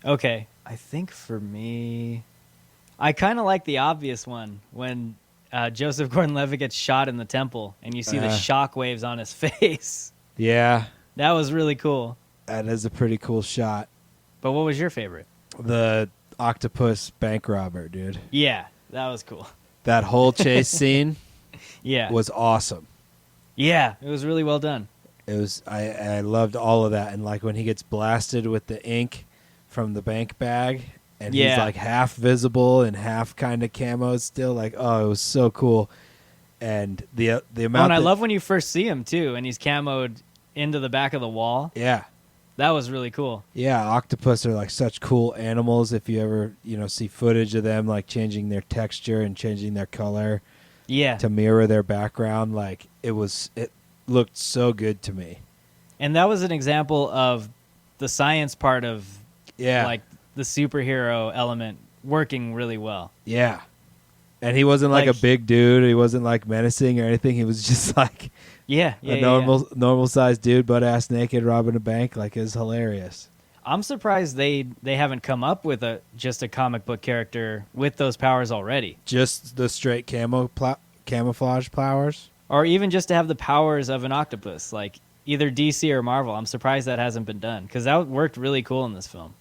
Okay. I think for me, I kind of like the obvious one when Joseph Gordon-Levitt gets shot in the temple, and you see the shock waves on his face. Yeah. That was really cool. That is a pretty cool shot. But what was your favorite? The octopus bank robber, dude. Yeah, that was cool. That whole chase scene yeah. was awesome. Yeah, it was really well done. It was. I loved all of that. And like when he gets blasted with the ink from the bank bag and he's like half visible and half kind of camo still, like, oh, it was so cool. And the amount and I love when you first see him too, and he's camoed into the back of the wall. Yeah. That was really cool. Yeah, octopus are like such cool animals. If you ever, see footage of them like changing their texture and changing their color, to mirror their background, like it looked so good to me. And that was an example of the science part of like the superhero element working really well. Yeah. And he wasn't like a big dude. He wasn't like menacing or anything. He was just like a normal sized dude, butt ass naked, robbing a bank. Like, is hilarious. I'm surprised they haven't come up with just a comic book character with those powers already. Just the straight camouflage powers, or even just to have the powers of an octopus, like either DC or Marvel. I'm surprised that hasn't been done because that worked really cool in this film.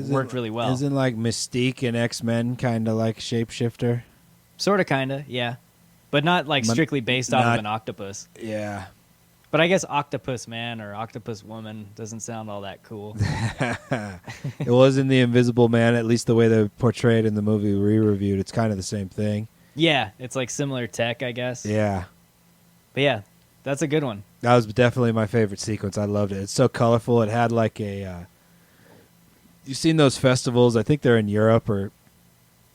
Worked really well. Isn't like Mystique and X-Men kind of like shapeshifter? Sort of, kind of, yeah. But not like strictly based off of an octopus. Yeah. But I guess Octopus Man or Octopus Woman doesn't sound all that cool. It wasn't the Invisible Man, at least the way they portrayed in the movie we reviewed. It's kind of the same thing. Yeah, it's like similar tech, I guess. Yeah. But yeah, that's a good one. That was definitely my favorite sequence. I loved it. It's so colorful. It had like a... you've seen those festivals, I think they're in Europe or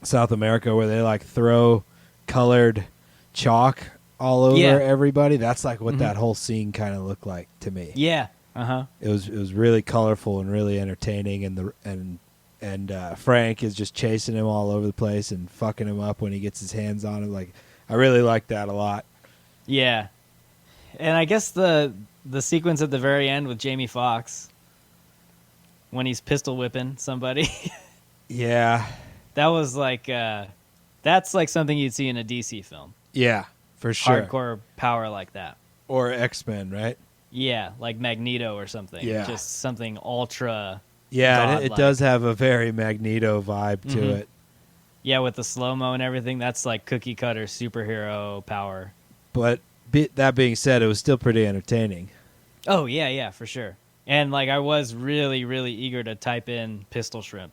South America, where they like throw colored chalk all over everybody. That's like what that whole scene kind of looked like to me. Yeah. Uh-huh. It was really colorful and really entertaining, and Frank is just chasing him all over the place and fucking him up when he gets his hands on him. Like, I really liked that a lot. Yeah. And I guess the sequence at the very end with Jamie Foxx when he's pistol whipping somebody. Yeah. That was like that's like something you'd see in a DC film. Yeah, for sure. Hardcore power like that. Or X-Men, right? Yeah, like Magneto or something. Yeah. Just something ultra. Yeah, it does have a very Magneto vibe to it. Yeah, with the slow-mo and everything, that's like cookie cutter superhero power. But that being said, it was still pretty entertaining. Oh, yeah, for sure. And like I was really, really eager to type in pistol shrimp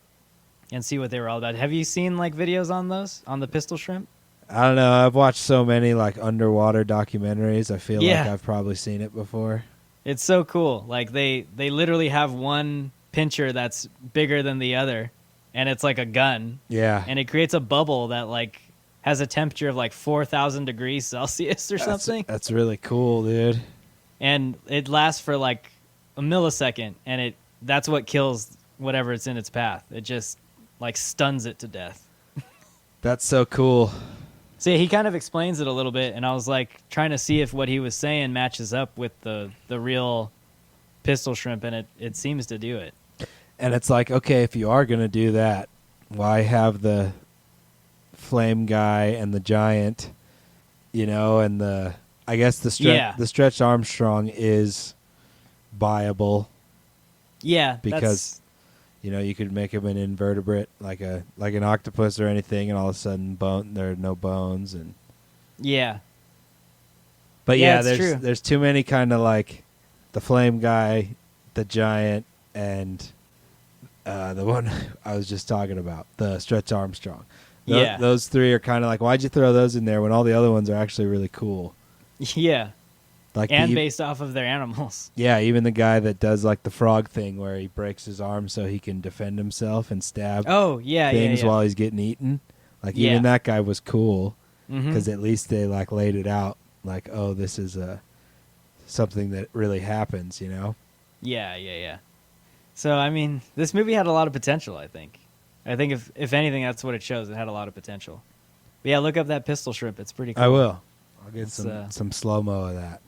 and see what they were all about. Have you seen like videos on those, on the pistol shrimp? I don't know. I've watched so many like underwater documentaries. I feel like I've probably seen it before. It's so cool. Like they literally have one pincher that's bigger than the other, and it's like a gun. Yeah. And it creates a bubble that like has a temperature of like 4,000 degrees Celsius or something. That's really cool, dude. And it lasts for like a millisecond, and that's what kills whatever it's in its path. It just like stuns it to death. That's so cool. So yeah, he kind of explains it a little bit, and I was like trying to see if what he was saying matches up with the real pistol shrimp, and it seems to do it. And it's like, okay, if you are going to do that, why have the flame guy and the giant, and I guess the Stretch Armstrong is viable. Yeah, because you could make him an invertebrate like an octopus or anything, and all of a sudden there are no bones and But there's too many kind of like the flame guy, the giant, and the one I was just talking about, the Stretch Armstrong. Those three are kind of like, why'd you throw those in there when all the other ones are actually really cool? Yeah. Like based off of their animals. Yeah, even the guy that does like the frog thing where he breaks his arm so he can defend himself and stab things while he's getting eaten. Like even that guy was cool because at least they like laid it out like, oh, this is something that really happens, Yeah. So I mean, this movie had a lot of potential. I think if anything, that's what it shows. It had a lot of potential. But yeah, look up that pistol shrimp. It's pretty cool. I will. I'll get some slow-mo of that.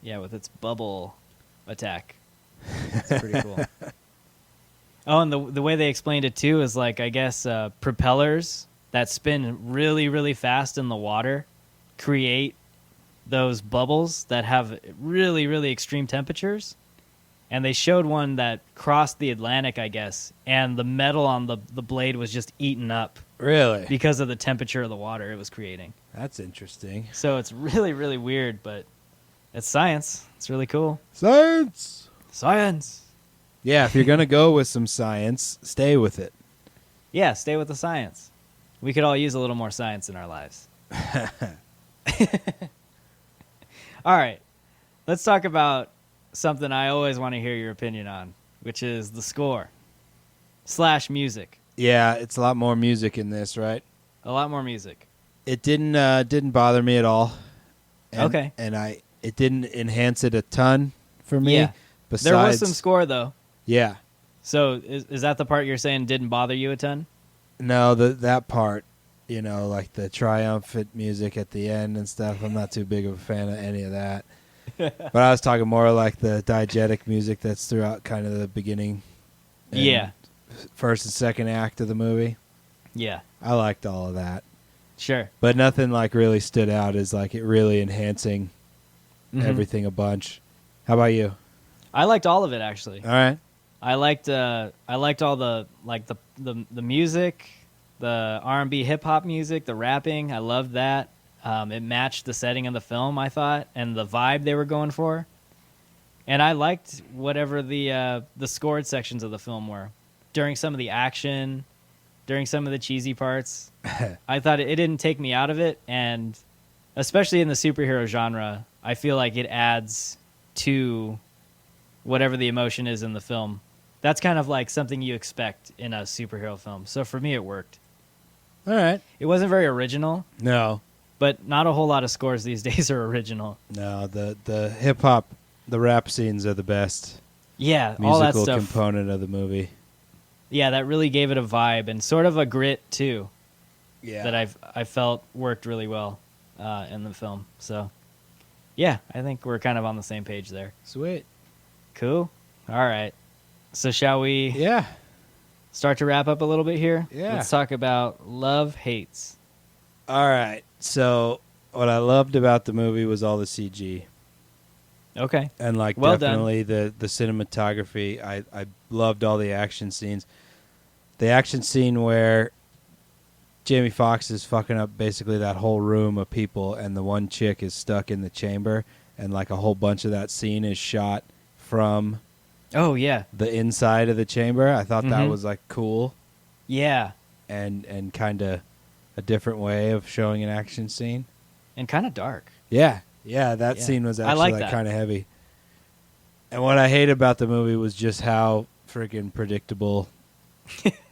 Yeah, with its bubble attack. It's pretty cool. Oh, and the way they explained it, too, is like, I guess, propellers that spin really, really fast in the water create those bubbles that have really, really extreme temperatures. And they showed one that crossed the Atlantic, I guess, and the metal on the blade was just eaten up. Really? Because of the temperature of the water it was creating. That's interesting. So it's really, really weird, but it's science. It's really cool. Science! Science! Yeah, if you're going to go with some science, stay with it. Yeah, stay with the science. We could all use a little more science in our lives. All right. Let's talk about something I always want to hear your opinion on, which is the score / music. Yeah, it's a lot more music in this, right? A lot more music. It didn't bother me at all. Okay. And it didn't enhance it a ton for me. Yeah. Besides, There was some score, though. Yeah. So is that the part you're saying didn't bother you a ton? No, that part, like the triumphant music at the end and stuff, I'm not too big of a fan of any of that. But I was talking more like the diegetic music that's throughout kind of the beginning. Yeah. First and second act of the movie. Yeah. I liked all of that. Sure. But nothing like really stood out as like it really enhancing everything a bunch. How about you? I liked all of it, actually. All right. I liked all the the music, the R&B hip hop music, the rapping. I loved that. It matched the setting of the film, I thought, and the vibe they were going for. And I liked whatever the scored sections of the film were. During some of the action, during some of the cheesy parts, I thought it didn't take me out of it. And especially in the superhero genre, I feel like it adds to whatever the emotion is in the film. That's kind of like something you expect in a superhero film. So for me, it worked. All right. It wasn't very original. No. But not a whole lot of scores these days are original. No, the hip hop, the rap scenes are the best. Yeah, all that musical stuff. component of the movie. Yeah, that really gave it a vibe and sort of a grit too. Yeah. That I felt worked really well in the film. So, yeah, I think we're kind of on the same page there. Sweet. Cool. All right. So shall we? Yeah. Start to wrap up a little bit here. Yeah. Let's talk about love hates. All right. So what I loved about the movie was all the CG. Okay. And like well definitely the cinematography. I loved all the action scenes. The action scene where Jamie Foxx is fucking up basically that whole room of people and the one chick is stuck in the chamber and like a whole bunch of that scene is shot from the inside of the chamber. I thought that was like cool. Yeah. And kind of a different way of showing an action scene. And kind of dark. Yeah. Yeah, that scene was actually like kind of heavy. And what I hate about the movie was just how freaking predictable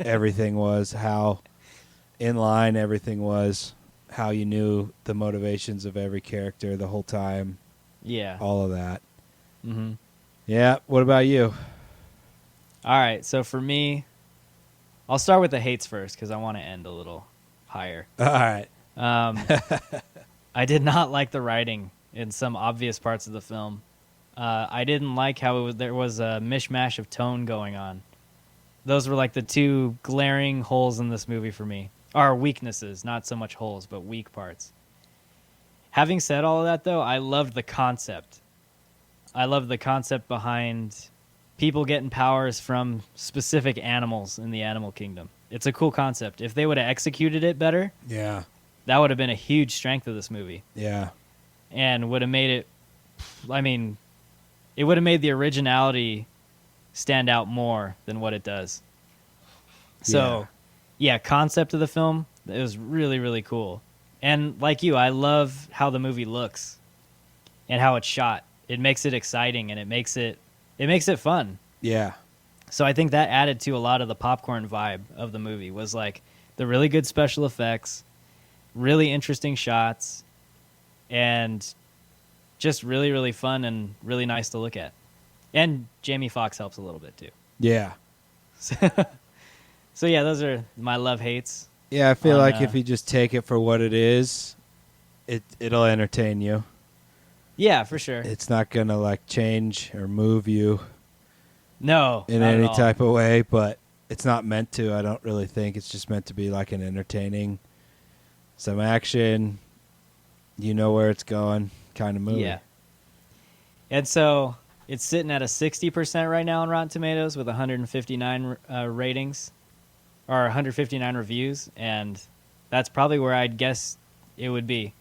everything was, how in line everything was, how you knew the motivations of every character the whole time. Yeah. All of that. Mm-hmm. Yeah. What about you? All right. So for me, I'll start with the hates first because I want to end a little higher. All right. I did not like the writing in some obvious parts of the film. I didn't like how there was a mishmash of tone going on. Those were like the two glaring holes in this movie for me. Or weaknesses, not so much holes, but weak parts. Having said all of that, though, I loved the concept. I loved the concept behind people getting powers from specific animals in the animal kingdom. It's a cool concept. If they would have executed it better, Yeah. that would have been a huge strength of this movie. Yeah. And would have made it, it would have made the originality stand out more than what it does. So, yeah, concept of the film, it was really, really cool. And like you, I love how the movie looks and how it's shot. It makes it exciting and it makes it fun. Yeah. So I think that added to a lot of the popcorn vibe of the movie was like the really good special effects, really interesting shots, and just really, really fun and really nice to look at. And Jamie Foxx helps a little bit too. Yeah. So yeah, those are my love hates. Yeah, I feel like if you just take it for what it is, it'll entertain you. Yeah, for sure. It's not gonna like change or move you. No, in any type of way, but it's not meant to. I don't really think it's just meant to be like an entertaining some action, you know where it's going kind of movie. Yeah. And so it's sitting at a 60% right now on Rotten Tomatoes with 159 ratings, or 159 reviews, and that's probably where I'd guess it would be.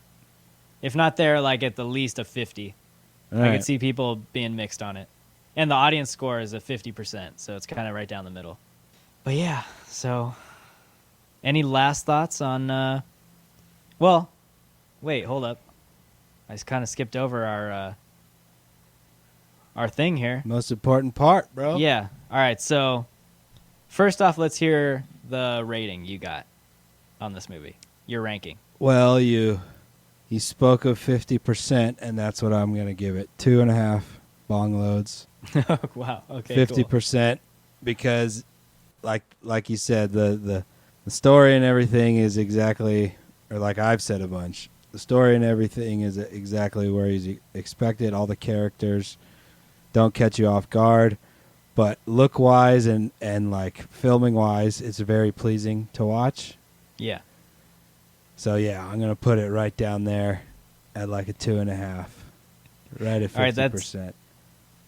If not there, like at the least a 50. All I right. could see people being mixed on it. And the audience score is a 50%, so it's kind of right down the middle. But yeah, so any last thoughts on well, wait, hold up. I just kind of skipped over our thing here. Most important part, bro. Yeah. All right, so first off, let's hear the rating you got on this movie. Your ranking. Well, you spoke of 50%, and that's what I'm going to give it. 2.5 bong loads. Wow. Okay. 50% because, like you said, the story and everything is exactly, or like I've said a bunch, the story and everything is exactly where you expect it. All the characters don't catch you off guard, but look-wise and like filming-wise, it's very pleasing to watch. Yeah. So yeah, I'm gonna put it right down there at like a 2.5, right at 50%.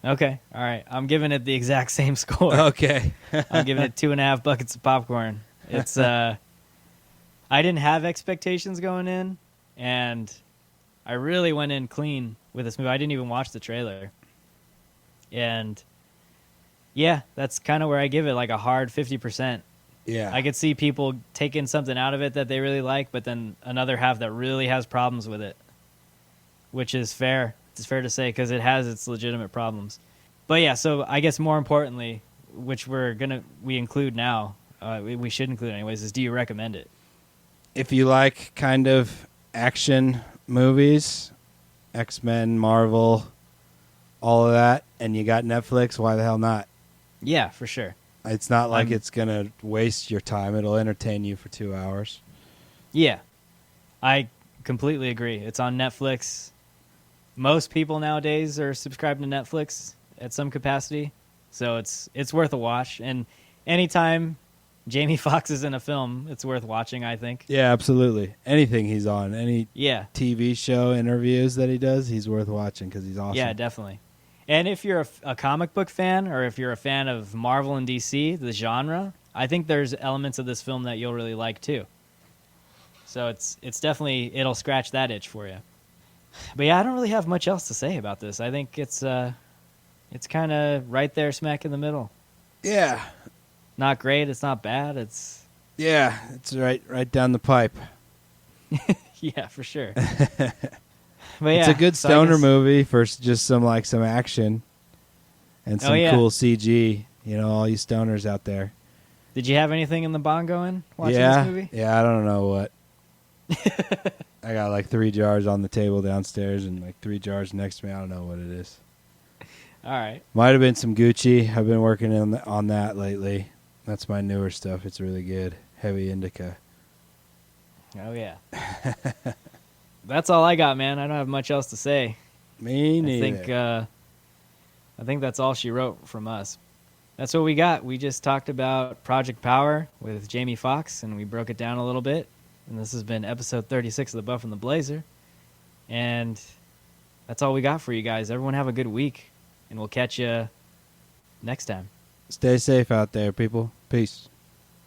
Okay. All right. I'm giving it the exact same score. Okay. I'm giving it 2.5 buckets of popcorn. It's I didn't have expectations going in, and I really went in clean with this movie. I didn't even watch the trailer. And yeah, that's kind of where I give it, like a hard 50%. Yeah. I could see people taking something out of it that they really like, but then another half that really has problems with it, which is fair. It's fair to say because it has its legitimate problems. But yeah, so I guess more importantly, which we include now, we should include anyways, is do you recommend it? If you like kind of action movies, X-Men, Marvel, all of that, and you got Netflix, why the hell not? Yeah, for sure. It's not like it's going to waste your time. It'll entertain you for 2 hours. Yeah, I completely agree. It's on Netflix. Most people nowadays are subscribed to Netflix at some capacity, so it's worth a watch. And anytime Jamie Foxx is in a film, it's worth watching, I think. Yeah, absolutely. Anything he's on, any Yeah. TV show interviews that he does, he's worth watching because he's awesome. Yeah, definitely. And if you're a comic book fan, or if you're a fan of Marvel and DC, the genre, I think there's elements of this film that you'll really like too. So it's definitely, it'll scratch that itch for you. But yeah, I don't really have much else to say about this. I think it's kind of right there, smack in the middle. Yeah. Not great. It's not bad. It's right down the pipe. yeah, for sure. But yeah, it's a good stoner movie for just some action and some cool CG. You know, all you stoners out there. Did you have anything in the bong going watching this movie? Yeah, I don't know what. I got like 3 jars on the table downstairs and like 3 jars next to me. I don't know what it is. All right. Might have been some Gucci. I've been working on that lately. That's my newer stuff. It's really good. Heavy indica. Oh, yeah. That's all I got, man. I don't have much else to say. Me neither. I think that's all she wrote from us. That's what we got. We just talked about Project Power with Jamie Foxx, and we broke it down a little bit. And this has been episode 36 of The Buff and the Blazer. And that's all we got for you guys. Everyone have a good week, and we'll catch you next time. Stay safe out there, people. Peace.